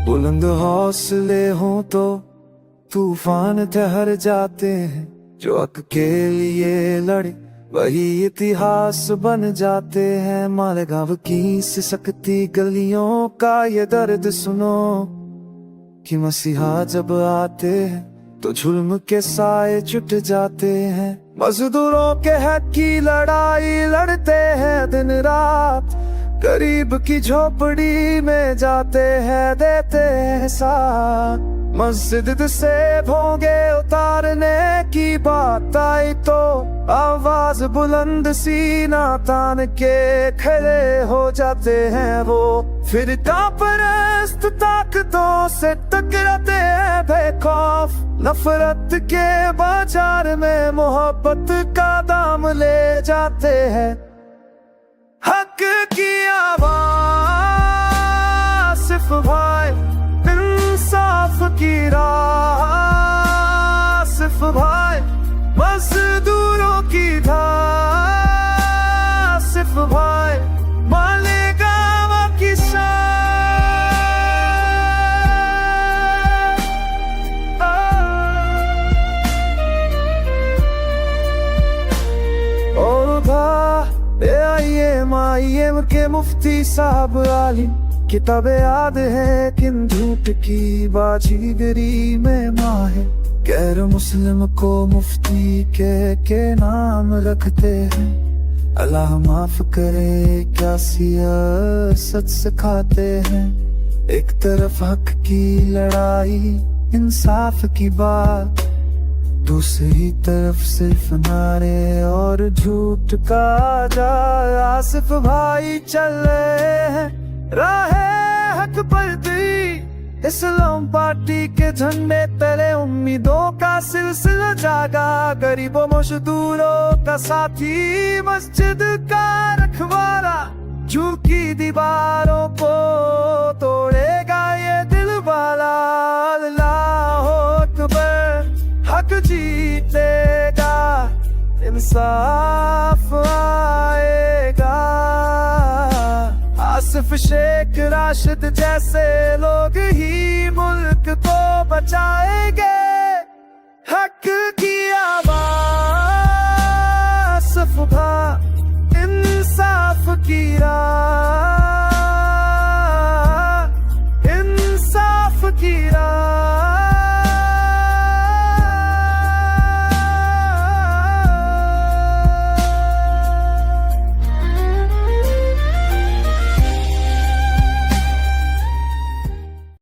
बुलंद हौसले हो तो तूफान ठहर जाते हैं, जो हक के लिए लड़े वही इतिहास बन जाते हैं। मालेगांव की सिसकती गलियों का ये दर्द सुनो कि मसीहा जब आते हैं तो जुल्म के साए छुट जाते हैं। मजदूरों के हक की लड़ाई लड़ते हैं दिन रात, गरीब की झोपड़ी में जाते हैं देते हैं साथ। मस्जिद से भोंगे उतारने की बात आई तो आवाज बुलंद सीना तान के खड़े हो जाते हैं वो। फिर परस्त ताकतों से टकराते हैं बेखौफ, नफरत के बाजार में मोहब्बत का दाम ले जाते हैं। हक की आवाज सिर्फ भाई, इंसाफ की राह सिर्फ भाई, मजदूरों की धार सिर्फ भाई, मालेगांव की और IM के मुफ्ती साहब आलिम, किताबें याद है किन झूठ की बाजीगरी में माँ है। गैर मुस्लिम को मुफ्ती के नाम रखते हैं, अल्लाह माफ करे क्या सियासत सिखाते हैं। एक तरफ हक की लड़ाई इंसाफ की बात, दूसरी तरफ सिर्फ नारे और झूठ का जाल। आसिफ भाई चल रहे हैं राहे हक पर दी, इस्लाम पार्टी के झंडे तले उम्मीदों का सिलसिला जागा। गरीबों मजदूरों का साथी, मस्जिद का रखवाला, झुकी दीवारों को तोड़ेगा ये दिल वाला। अल्लाह अकबर, हक जीतेगा, इंसाफ आएगा। आसिफ शेख राशिद जैसे लोग ही मुल्क को बचाएंगे। हक